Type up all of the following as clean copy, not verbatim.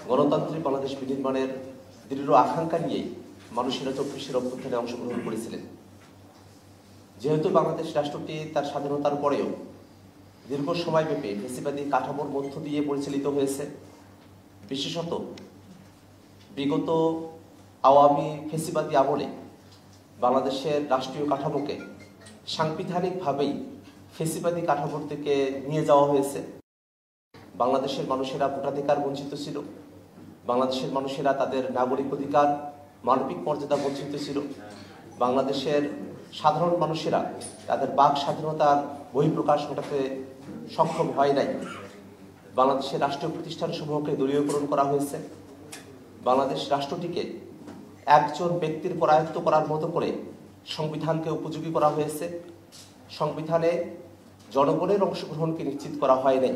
গণতান্ত্রিক বাংলাদেশ বিনির্মাণের দৃঢ় আকাঙ্ক্ষা নিয়েই মানুষেরা ২৪শে অভ্যুত্থানে অংশগ্রহণ করেছিলেন। যেহেতু বাংলাদেশ রাষ্ট্রটি তার স্বাধীনতার পরেও দীর্ঘ সময়ব্যাপী ফ্যাসিবাদী কাঠামোর মধ্য দিয়ে পরিচালিত হয়েছে, বিশেষত বিগত আওয়ামী ফ্যাসিবাদী আমলে বাংলাদেশের রাষ্ট্রীয় কাঠামোকে সাংবিধানিকভাবেই ফ্যাসিবাদী কাঠামোর দিকে নিয়ে যাওয়া হয়েছে। বাংলাদেশের মানুষেরা ভোটাধিকার বঞ্চিত ছিল, বাংলাদেশের মানুষেরা তাদের নাগরিক অধিকার মানবিক মর্যাদা বঞ্চিত ছিল, বাংলাদেশের সাধারণ মানুষেরা তাদের বাক স্বাধীনতার বহিঃপ্রকাশ ঘটাতে সক্ষম হয় নাই। বাংলাদেশের রাষ্ট্রীয় প্রতিষ্ঠানসমূহকে দলীয়করণ করা হয়েছে। বাংলাদেশ রাষ্ট্রটিকে একজন ব্যক্তির পরায়ত্ত করার মতো করে সংবিধানকে উপযোগী করা হয়েছে। সংবিধানে জনগণের অংশগ্রহণকে নিশ্চিত করা হয় নাই।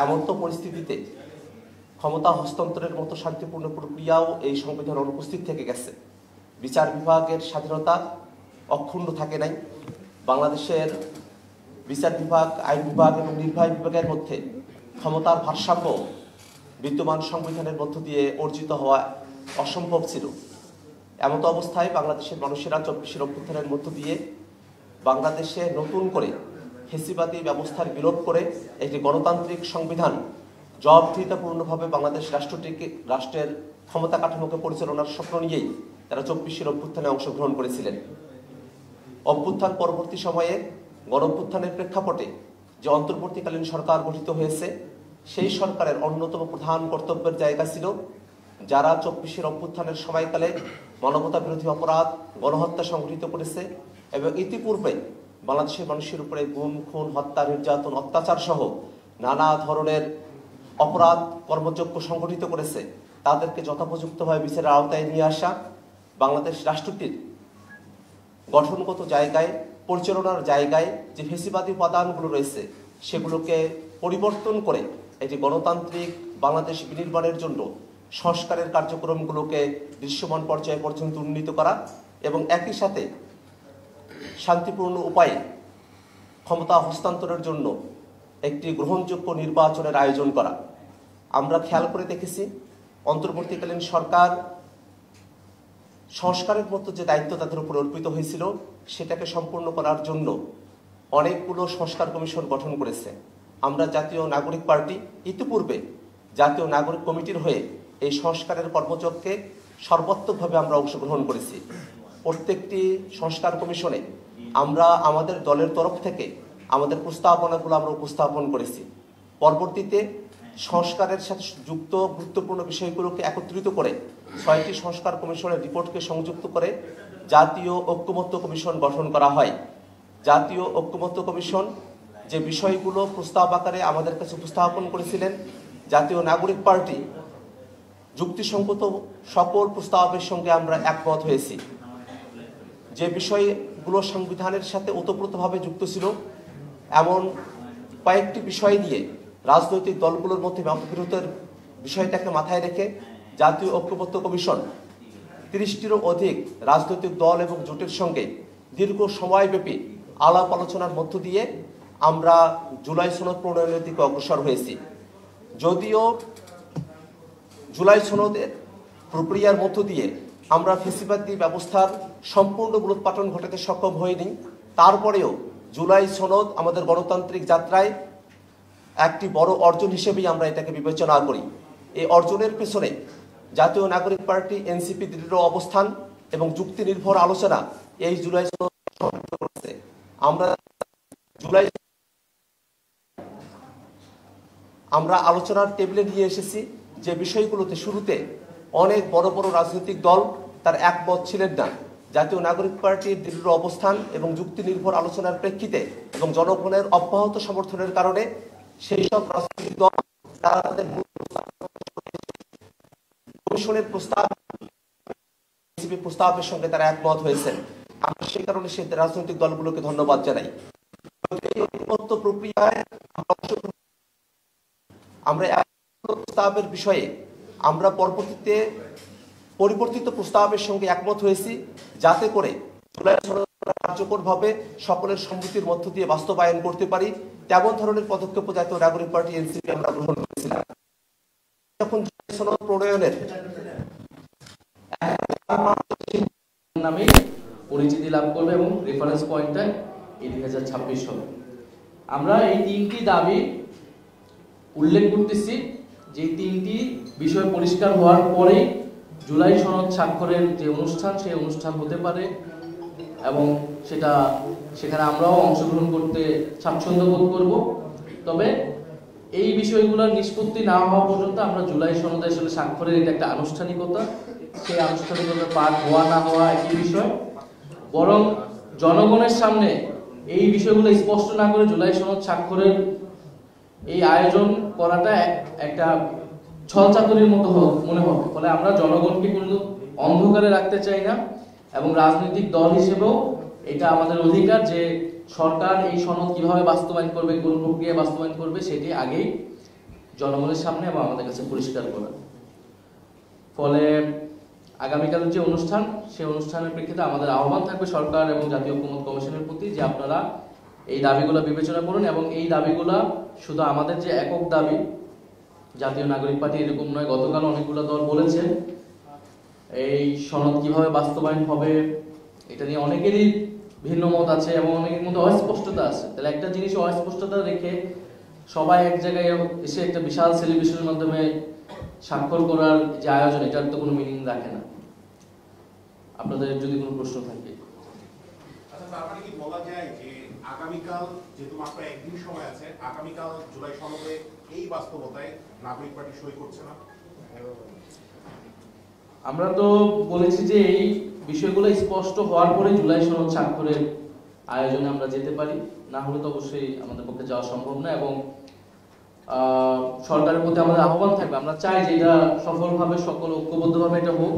এমন তো পরিস্থিতিতে ক্ষমতা হস্তান্তরের মতো শান্তিপূর্ণ প্রক্রিয়াও এই সংবিধান অনুপস্থিত থেকে গেছে। বিচার বিভাগের স্বাধীনতা অক্ষুণ্ণ থাকে নাই। বাংলাদেশের বিচার বিভাগ, আইন বিভাগ এবং নির্বাহী বিভাগের মধ্যে ক্ষমতার ভারসাম্য বিদ্যমান সংবিধানের মধ্য দিয়ে অর্জিত হওয়া অসম্ভব ছিল। এমত অবস্থায় বাংলাদেশের মানুষেরা ২৪শে অভ্যুত্থানের মধ্য দিয়ে বাংলাদেশে নতুন করে ফ্যাসিবাদী ব্যবস্থার বিলোপ করে একটি গণতান্ত্রিক সংবিধান জবাবদিহিতাপূর্ণভাবে বাংলাদেশ রাষ্ট্রের ক্ষমতা কাঠামোকে পরিচালনার স্বপ্ন নিয়েই তারা ২৪শে অভ্যুত্থানে অংশগ্রহণ করেছিলেন। অভ্যুত্থান পরবর্তী সময়ে গণঅভ্যুত্থানের প্রেক্ষাপটে যে অন্তর্বর্তীকালীন সরকার গঠিত হয়েছে, সেই সরকারের অন্যতম প্রধান কর্তব্যের জায়গা ছিল যারা ২৪শে অভ্যুত্থানের সময়কালে মানবতা বিরোধী অপরাধ, গণহত্যা সংঘটিত করেছে এবং ইতিপূর্বে বাংলাদেশের মানুষের উপরে গুম, খুন, হত্যা, নির্যাতন, অত্যাচার সহ নানা ধরনের অপরাধ কর্মযজ্ঞ সংঘটিত করেছে, তাদেরকে যথোপযুক্তভাবে বিচারের আওতায় নিয়ে আসা, বাংলাদেশ রাষ্ট্রটির গঠনগত জায়গায়, পরিচালনার জায়গায় যে ফ্যাসিবাদী উপাদানগুলো রয়েছে সেগুলোকে পরিবর্তন করে একটি গণতান্ত্রিক বাংলাদেশ বিনির্মাণের জন্য সংস্কারের কার্যক্রমগুলোকে দৃশ্যমান পর্যায়ে পর্যন্ত উন্নীত করা এবং একই সাথে শান্তিপূর্ণ উপায়ে ক্ষমতা হস্তান্তরের জন্য একটি গ্রহণযোগ্য নির্বাচনের আয়োজন করা। আমরা খেয়াল করে দেখেছি অন্তর্বর্তীকালীন সরকার সংস্কারের মতো যে দায়িত্ব তাদের উপর অর্পিত হয়েছিল সেটাকে সম্পূর্ণ করার জন্য অনেকগুলো সংস্কার কমিশন গঠন করেছে। আমরা জাতীয় নাগরিক পার্টি ইতিপূর্বে জাতীয় নাগরিক কমিটির হয়ে এই সংস্কারের কর্মযজ্ঞে সর্বাত্মকভাবে আমরা অংশগ্রহণ করেছি। প্রত্যেকটি সংস্কার কমিশনে আমরা আমাদের দলের তরফ থেকে আমাদের প্রস্তাবনাগুলো আমরা উপস্থাপন করেছি। পরবর্তীতে সংস্কারের সাথে যুক্ত গুরুত্বপূর্ণ বিষয়গুলোকে একত্রিত করে ৬টি সংস্কার কমিশনের রিপোর্টকে সংযুক্ত করে জাতীয় ঐক্যমত্য কমিশন গঠন করা হয়। জাতীয় ঐক্যমত্য কমিশন যে বিষয়গুলো প্রস্তাব আকারে আমাদের কাছে উপস্থাপন করেছিলেন, জাতীয় নাগরিক পার্টি যুক্তিসঙ্গত সকল প্রস্তাবের সঙ্গে আমরা একমত হয়েছি। যে বিষয়গুলো সংবিধানের সাথে ওতপ্রোতভাবে যুক্ত ছিল এমন কয়েকটি বিষয় নিয়ে রাজনৈতিক দলগুলোর মধ্যে মতবিরোধের বিষয়টাকে মাথায় রেখে জাতীয় ঐক্যমত্য কমিশন ৩০টিরও অধিক রাজনৈতিক দল এবং জোটের সঙ্গে দীর্ঘ সময়ব্যাপী আলাপ আলোচনার মধ্য দিয়ে আমরা জুলাই সনদ প্রণয়নের দিকে অগ্রসর হয়েছি। যদিও জুলাই সনদের প্রক্রিয়ার মধ্য দিয়ে আমরা ফ্যাসিবাদী ব্যবস্থার সম্পূর্ণ মূলোৎপাটন ঘটাতে সক্ষম হইনি, তারপরেও জুলাই সনদ আমাদের গণতান্ত্রিক যাত্রায় একটি বড় অর্জন হিসেবেই আমরা এটাকে বিবেচনা করি। এই অর্জনের পেছনে জাতীয় নাগরিক পার্টি এনসিপি দৃঢ় অবস্থান এবং যুক্তি নির্ভর আলোচনা এই জুলাই সনদ সমর্থন করেছে। আমরা আলোচনার টেবিলে নিয়ে এসেছি যে বিষয়গুলোতে শুরুতে অনেক বড় বড় রাজনৈতিক দল তার একমত ছিলেন না। জাতীয় নাগরিক পার্টির দৃঢ় অবস্থান এবং যুক্তি নির্ভর আলোচনার প্রেক্ষিতে এবং জনগণের অব্যাহত সমর্থনের কারণে সেই সব রাজনৈতিক দল তারা তাদের কমিশনের প্রস্তাবের সঙ্গে তারা একমত হয়েছেন। আমরা সেই কারণে সেই রাজনৈতিক দলগুলোকে ধন্যবাদ জানাই। প্রক্রিয়ায় আমরা প্রস্তাবের বিষয়ে আমরা পরবর্তীতে পরিবর্তিত প্রস্তাবের সঙ্গে একমত হয়েছি, যাতে করে কার্যকরভাবে সকলের সম্মতির মধ্য দিয়ে বাস্তবায়ন করতে পারি। তেমন ধরনের পদক্ষেপ জাতীয় নাগরিক পার্টি এনসিপি আমরা গ্রহণ করেছিলাম। যখন সনদ প্রণয়নের নামে পরিচিতি লাভ করবে এবং রেফারেন্স পয়েন্টটা 2026 হবে। আমরা এই তিনটি দাবি উল্লেখ করতেছি, যে তিনটি বিষয় পরিষ্কার হওয়ার পরেই জুলাই সনদ স্বাক্ষরের যে অনুষ্ঠান সেই অনুষ্ঠান হতে পারে এবং সেখানে আমরাও অংশগ্রহণ করতে স্বাচ্ছন্দ্য বোধ করব। তবে এই বিষয়গুলোর নিষ্পত্তি না হওয়া পর্যন্ত আমরা জুলাই সনদে আসলে স্বাক্ষরের এটা একটা আনুষ্ঠানিকতা, সেই আনুষ্ঠানিকতা পার হওয়া না হওয়া একই বিষয়, বরং জনগণের সামনে এই বিষয়গুলো স্পষ্ট না করে জুলাই সনদ স্বাক্ষরের এই আয়োজন করাটা একটা ছলচাতুরির মতো মনে হবে। ফলে আমরা জনগণকে কোনো অন্ধকারে রাখতে চাই না এবং রাজনৈতিক দল হিসেবেও এটা আমাদের অধিকার যে সরকার এই সনদ কিভাবে বাস্তবায়ন করবে, কোন প্রক্রিয়ায় বাস্তবায়ন করবে সেটি আগেই জনগণের সামনে এবং আমাদের কাছে পরিষ্কার করা। ফলে আগামীকালের যে অনুষ্ঠান সেই অনুষ্ঠানের প্রেক্ষিতে আমাদের আহ্বান থাকবে সরকার এবং জাতীয় ঐকমত্য কমিশনের প্রতি যে আপনারা এই দাবিগুলো বিবেচনা করুন এবং এই দাবিগুলো শুধু আমাদের যে একক দাবি, জাতীয় নাগরিক পার্টি এরকম নয়, গতকাল অনেকগুলো দল বলেছে এই সনদ কিভাবে বাস্তবায়ন হবে এটা নিয়ে অনেকেরই ভিন্ন মত আছে এবং অনেকের মধ্যে অস্পষ্টতা আছে। তাহলে একটা জিনিস অস্পষ্টতা রেখে সবাই এক জায়গায় এসে একটা বিশাল সেলিব্রেশনের মাধ্যমে স্বাক্ষর করার যে আয়োজন, এটার তো কোনো মিনিং রাখে না। আপনাদের যদি কোনো প্রশ্ন থাকে। আচ্ছা, তার মানে কি বলা যায় যে আগামীকাল, যেহেতু মাত্র একদিন সময় আছে, আগামীকাল জুলাই সনদে এই বাস্তবতায় নাগরিক পার্টি সই করছে না? আমরা তো বলেছি যে এই বিষয়গুলো স্পষ্ট হওয়ার পরে জুলাই সনদ স্বাক্ষরের আয়োজনে আমরা যেতে পারি, না হলে তো অবশ্যই আমাদের পক্ষে যাওয়া সম্ভব না। এবং সরকারের প্রতি আমাদের আহ্বান থাকবে, আমরা চাই যে এটা সফলভাবে সকল ঐক্যবদ্ধভাবে এটা হোক,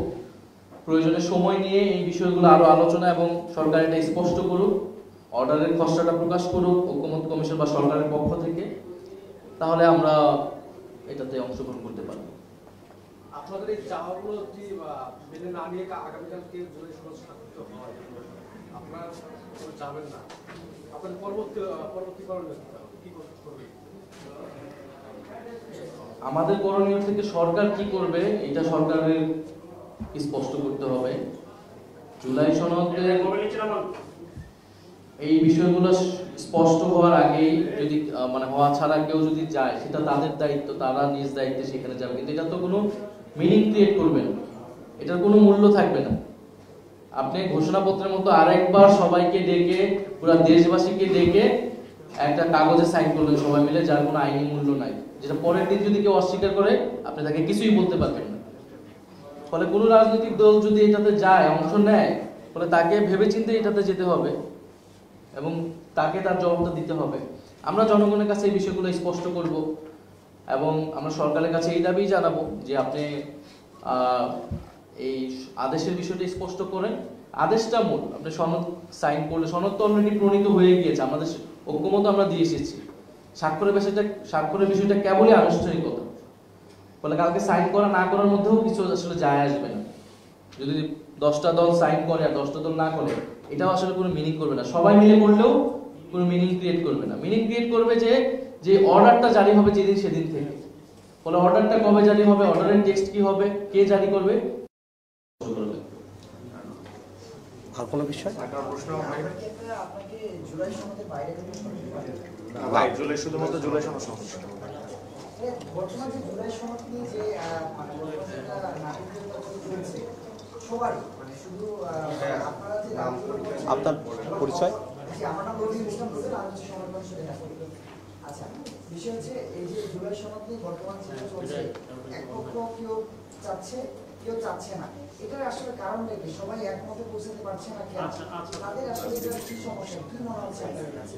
প্রয়োজনে সময় নিয়ে এই বিষয়গুলো আরো আলোচনা এবং সরকার এটা স্পষ্ট করুক, অর্ডারের খসড়াটা প্রকাশ করুক ঐকমত্য কমিশন বা সরকারের পক্ষ থেকে, তাহলে আমরা এটাতে অংশগ্রহণ করতে পারব। আপনাদের এই চাওয়াগুলো কি মেনে না নিয়ে আগামীকালকে জুলাই সনদ স্বাক্ষরিত হয়, আপনারা যাবেন না, আপনাদের পরবর্তী করণীয় কি করবে? আমাদের করণীয় থেকে সরকার কি করবে এটা সরকারের স্পষ্ট করতে হবে। জুলাই সনদের এই বিষয়গুলো স্পষ্ট হওয়ার আগেই যদি হওয়া ছাড়া কেউ যদি যায় সেটা তাদের দায়িত্ব, তারা নিজ দায়িত্বে সেখানে যাবে, কিন্তু এটা তো কোনো মিনিং ক্রিয়েট করবে না, এটার কোনো মূল্য থাকবে না। আপনি ঘোষণাপত্রের মতো আরেকবার সবাইকে ডেকে, পুরো দেশবাসীকে ডেকে একটা কাগজে সাইন করলেন সবাই মিলে, যার কোনো আইনি মূল্য নাই, যেটা পরের দিন যদি কেউ অস্বীকার করে আপনি তাকে কিছুই বলতে পারবেন না। ফলে কোনো রাজনৈতিক দল যদি এটাতে যায়, অংশ নেয়, ফলে তাকে ভেবেচিন্তে এটাতে যেতে হবে এবং তাকে তার জবাবটা দিতে হবে। আমরা জনগণের কাছে এই বিষয়গুলো স্পষ্ট করব এবং আমরা সরকারের কাছে এই দাবি জানাবো যে আপনি এই আদেশের বিষয়টা স্পষ্ট করেন। আদেশটা মূল, আপনি সনদ সাইন করলে, সনদ তো অলরেডি প্রণীত হয়ে গিয়েছে, আমাদের ঐক্যমত আমরা দিয়ে এসেছি, স্বাক্ষরের বিষয়টা কেবলই আনুষ্ঠানিকতা। ফলে কালকে সাইন করা না করার মধ্যেও কিছু আসলে যায় আসবে না। যদি 10টা দল সাইন করে আর 10টা দল না করে, এটাও আসলে কোনো মিনিং করবে না। সবাই মিলে করলেও কোনো মিনিং ক্রিয়েট করবে না। মিনিং ক্রিয়েট করবে যে অর্ডারটা জারি হবে যেদিন সেদিন থেকে। ফলে অর্ডারটা কবে জারি হবে, অর্ডারের টেক্সট কি হবে, কে জারি করবে। আর কোনো বিষয়? আপনাকে জুলাই সনদের বাইরে থেকে জুলাই শুধুমাত্র জুলাই সনদ সমস্যা। বর্তমান যে জুলাই সনদ নিয়ে যে নাটকীয়তা চলছে সবারই, শুধু আপনারা যে আপনার পরিচয়? আমার নাম রবি ইসলাম, আমি হচ্ছে সমাজ মানুষের। আচ্ছা, বিষয় হচ্ছে এই যে জুলাই সনদ নিয়ে বর্তমান যেটা চলছে, এক পক্ষ কেউ চাচ্ছে কেউ চাচ্ছে না, এটার আসলে কারণটা কি? সবাই একমতে পৌঁছাতে পারছে না কেন? তাদের আসলে এটার কি সমস্যা, কি মনে হচ্ছে আপনাদের কাছে?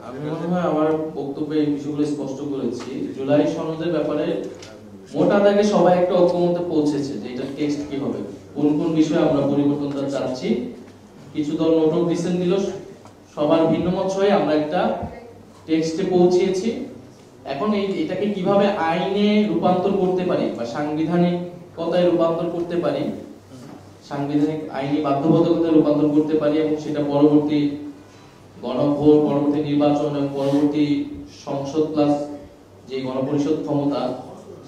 আমি মনে হয় আমার বক্তব্যে এই বিষয়গুলো স্পষ্ট করেছি। জুলাই সনদের ব্যাপারে মোটা দাগে সবাই একটা ঐক্যমতে পৌঁছেছে যে এটা টেক্সট কি হবে, কোন কোন বিষয়ে আমরা পরিবর্তনটা চাচ্ছি। কিছু দল নোটও দিচ্ছেন দিল, সবার ভিন্ন মত হয়ে আমরা একটা টেক্সটে পৌঁছেছি। এখন এটাকে কিভাবে আইনে রূপান্তর করতে পারি বা সাংবিধানিকতায় রূপান্তর করতে পারি, সাংবিধানিক আইনি বাধ্যবাধকতায় রূপান্তর করতে পারি এবং সেটা পরবর্তী গণভোট, পরবর্তী নির্বাচন এবং পরবর্তী সংসদ প্লাস যে গণপরিষদ ক্ষমতা,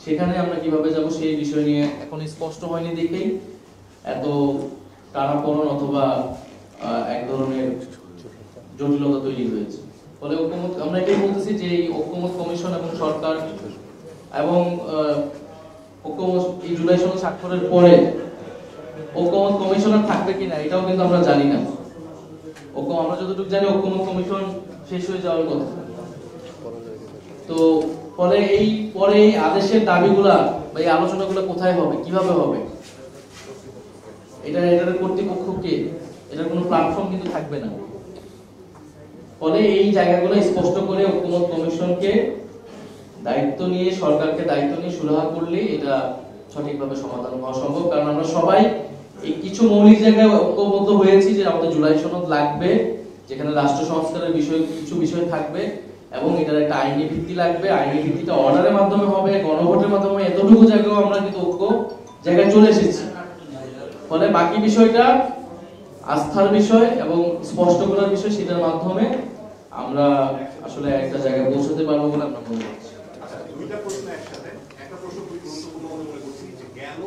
সেখানে আমরা কিভাবে যাব সেই বিষয় নিয়ে এখন স্পষ্ট হয়নি দেখেই এত টানাপোড়েন অথবা এক ধরনের জটিলতা তৈরি হয়েছে। ফলে ঐক্যমত, আমরা এটাই বলতেছি যে এই ঐক্যমত কমিশন এবং সরকার এবং ঐক্যমত এই জুলাই সনদ স্বাক্ষরের পরে ঐক্যমত কমিশনার থাকবে কিনা এটাও কিন্তু আমরা জানি না। আমরা যতটুকু জানি ঐক্যমত কমিশন শেষ হয়ে যাওয়ার কথা। তো ফলে এই পরে এই আদেশের দাবিগুলা বা এই আলোচনাগুলো কোথায় হবে, কিভাবে হবে, এটার কর্তৃপক্ষ কে, এটার কোনো প্ল্যাটফর্ম কিন্তু থাকবে না। ফলে এই জায়গাগুলো স্পষ্ট করে ঐক্যমত কমিশনকে দায়িত্ব নিয়ে, সরকারকে দায়িত্ব নিয়ে সুরাহা করলে এটা সঠিকভাবে সমাধান হওয়া সম্ভব। কারণ আমরা সবাই এই কিছু মৌলিক জায়গায় ঐক্যবদ্ধ হয়েছি যে আমাদের জুলাই সনদ লাগবে, যেখানে রাষ্ট্র সংস্কারের বিষয় কিছু বিষয় থাকবে এবং এটার একটা আইনি ভিত্তি লাগবে। আইনি ভিত্তিটা অর্ডারের মাধ্যমে হবে, গণভোটের মাধ্যমে, এতটুকু জায়গায় আমরা কিন্তু ঐক্য জায়গায় চলে এসেছি। ফলে বাকি বিষয়টা আস্থার বিষয় এবং স্পষ্ট করার বিষয়, সেটার মাধ্যমে আমরা আসলে একটা জায়গায় পৌঁছতে পারবো বলে আমরা মনে করছি। আচ্ছা, দুইটা প্রশ্ন একসাথে। একটা প্রশ্ন খুবই গুরুত্বপূর্ণ মনে করছি যে গেল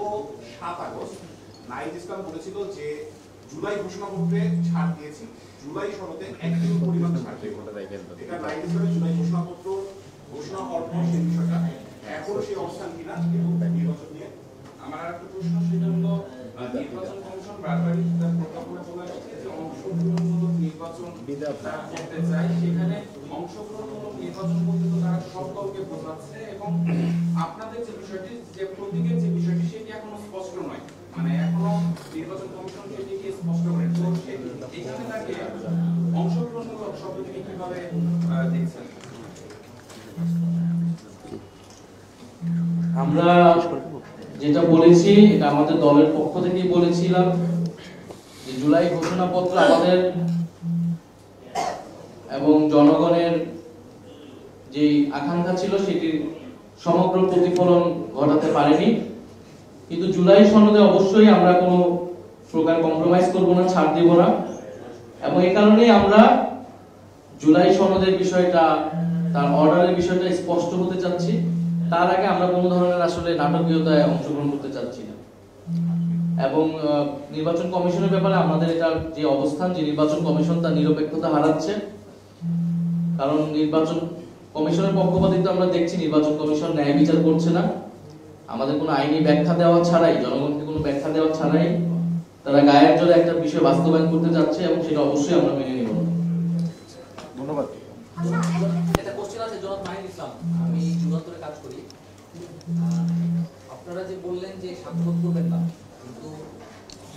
7 আগস্ট নাহিদ ইসলাম বলেছিল যে জুলাই ঘোষণাপত্রে ছাড় দিয়েছি, জুলাই সনদে একদিন পরিমাণ ছাড় দেব। এটা নাহিদ ইসলামের জুলাই ঘোষণাপত্র ঘোষণা হওয়ার পর সেই বিষয়টা এখন সেই অবস্থান কিনা এবং নির্বাচন নিয়ে আমার একটা প্রশ্ন, সেটা হলো নির্বাচন কমিশন বারবারই তার প্রোটোকলে বলে আসছে যে অংশগ্রহণমূলক নির্বাচন তারা করতে চায়। সেখানে অংশগ্রহণমূলক নির্বাচন বলতে তো তারা সব দলকে বোঝাচ্ছে এবং আপনাদের যে বিষয়টি, যে প্রতীকের যে বিষয়টি, সেটি এখনো স্পষ্ট নয়, মানে এখনো নির্বাচন কমিশন সেটিকে স্পষ্ট করে। তো এখানে তাকে অংশগ্রহণমূলক শব্দটিকে কিভাবে দেখছেন? আমরা যেটা বলেছি, এটা আমাদের দলের পক্ষ থেকেই বলেছিলাম যে জুলাই ঘোষণাপত্র আমাদের এবং জনগণের যে আকাঙ্ক্ষা ছিল সেটির সমগ্র প্রতিফলন ঘটাতে পারেনি। কিন্তু জুলাই সনদে অবশ্যই আমরা কোনো প্রকার কম্প্রোমাইজ করব না, ছাড় দিব না। এবং এই কারণেই আমরা জুলাই সনদের বিষয়টা, তার অর্ডারের বিষয়টা স্পষ্ট হতে চাচ্ছি। তার আগে আমরা কোনো ধরনের আসলে নাটকীয়তায় অংশগ্রহণ করতে চাচ্ছি না। এবং নির্বাচন কমিশনের ব্যাপারে আমাদের এটা যে অবস্থান, যে নির্বাচন কমিশন তার নিরপেক্ষতা হারাচ্ছে। কারণ নির্বাচন কমিশনের পক্ষপাতিত্ব আমরা দেখছি, নির্বাচন কমিশন ন্যায় বিচার করছে না। আমাদের কোনো আইনি ব্যাখ্যা দেওয়া ছাড়াই, জনগণকে কোনো ব্যাখ্যা দেওয়া ছাড়াই তারা গায়ের জোরে একটা বিষয় বাস্তবায়ন করতে যাচ্ছে এবং সেটা অবশ্যই আমরা মেনে নিব না। ধন্যবাদ। একটা কোশ্চেন আছে জনাব নাহিদ ইসলাম, আমি যুগান্তরে কাজ করি। আপনারা যে বললেন যে স্বাক্ষর করবেন না, কিন্তু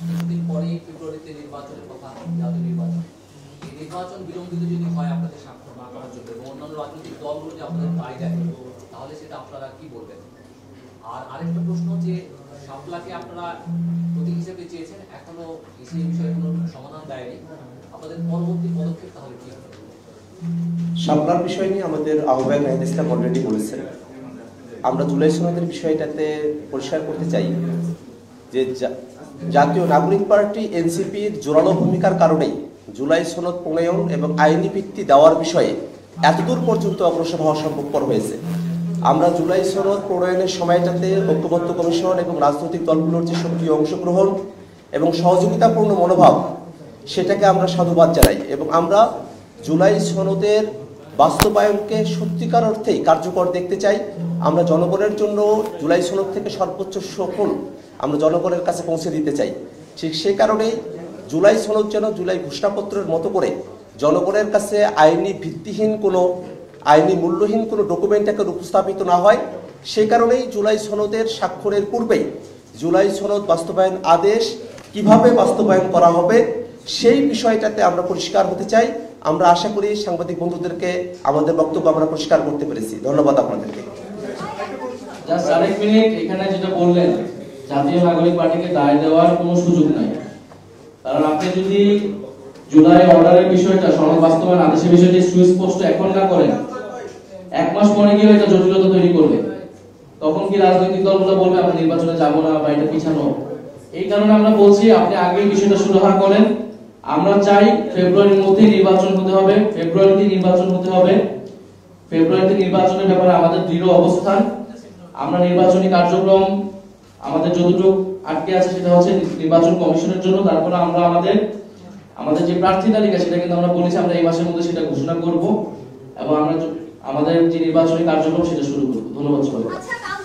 কিছুদিন পরেই ফেব্রুয়ারিতে নির্বাচনের কথা, জাতীয় নির্বাচন। এই নির্বাচন বিলম্বিত যদি হয় আপনাদের স্বাক্ষর না করার জন্য এবং অন্যান্য রাজনৈতিক দলগুলো যে আপনাদের দায় দেয়, তাহলে সেটা আপনারা কি বলবেন? আর আরেকটা প্রশ্ন, যে শাপলাকে আপনারা প্রতীক হিসেবে চেয়েছেন, এখনো সেই বিষয়ে কোনো সমাধান দেয়নি, আপনাদের পরবর্তী পদক্ষেপ তাহলে কি হবে? শাপলার বিষয় নিয়ে আমাদের আহ্বায়ক নাহিদ ইসলাম অলরেডি বলেছেন। আমরা জুলাই সনদের বিষয়টাতে পরিষ্কার করতে চাই যে জাতীয় নাগরিক পার্টি এনসিপির জোরালো ভূমিকার কারণেই জুলাই সনদ প্রণয়ন এবং আইনি ভিত্তি দেওয়ার বিষয়ে এতদূর পর্যন্ত অগ্রসর হওয়া সম্ভবপর হয়েছে। আমরা জুলাই সনদ প্রণয়নের সময়টাতে ঐক্যবদ্ধ কমিশন এবং রাজনৈতিক দলগুলোর যে সক্রিয় অংশগ্রহণ এবং সহযোগিতাপূর্ণ মনোভাব, সেটাকে আমরা সাধুবাদ জানাই এবং আমরা জুলাই সনদের বাস্তবায়নকে সত্যিকার অর্থেই কার্যকর দেখতে চাই। আমরা জনগণের জন্য জুলাই সনদ থেকে সর্বোচ্চ সুফল আমরা জনগণের কাছে পৌঁছে দিতে চাই। ঠিক সেই কারণেই জুলাই সনদ যেন জুলাই ঘোষণাপত্রের মতো করে জনগণের কাছে আইনি ভিত্তিহীন কোনো, আইনি মূল্যহীন কোনো ডকুমেন্ট আকারে উপস্থাপিত না হয়, সেই কারণেই জুলাই সনদের স্বাক্ষরের পূর্বেই জুলাই সনদ বাস্তবায়ন আদেশ কিভাবে বাস্তবায়ন করা হবে সেই বিষয়টাতে আমরা পরিষ্কার হতে চাই। আমরা আশা করি সাংবাদিক বন্ধুদেরকে আমাদের বক্তব্য আমরা পরিষ্কার করতে পেরেছি। ধন্যবাদ আপনাদেরকে। জাস্ট আরেক মিনিট, এখানে যেটা বললেন জাতীয় নাগরিক পার্টিকে দায় দেওয়ার কোনো সুযোগ নাই। কারণ আপনি যদি জুলাই অর্ডারের বিষয়টা, সনদ বাস্তবায়ন আদেশের বিষয়টি সুস্পষ্ট এখন না করেন, এক মাস পরে গিয়ে এটা জটিলতা তৈরি করবে। তখন কি রাজনৈতিক দলগুলো বলবে আমরা নির্বাচনে যাব না বা এটা পিছানো। এই কারণে আমরা বলছি আপনি আগে বিষয়টা সুরাহা করেন। আমরা চাই ফেব্রুয়ারির মধ্যে নির্বাচন হতে হবে, ফেব্রুয়ারিতে নির্বাচন হতে হবে। ফেব্রুয়ারিতে নির্বাচনের ব্যাপারে আমাদের দৃঢ় অবস্থান। আমরা নির্বাচনী কার্যক্রম আমাদের যতটুকু আটকে আছে সেটা হচ্ছে নির্বাচন কমিশনের জন্য। তারপরে আমরা আমাদের যে প্রার্থী তালিকা সেটা কিন্তু আমরা বলেছি আমরা এই মাসের মধ্যে সেটা ঘোষণা করব এবং আমরা আমাদের যে নির্বাচনী কার্যক্রম সেটা শুরু করব। ধন্যবাদ সবাইকে।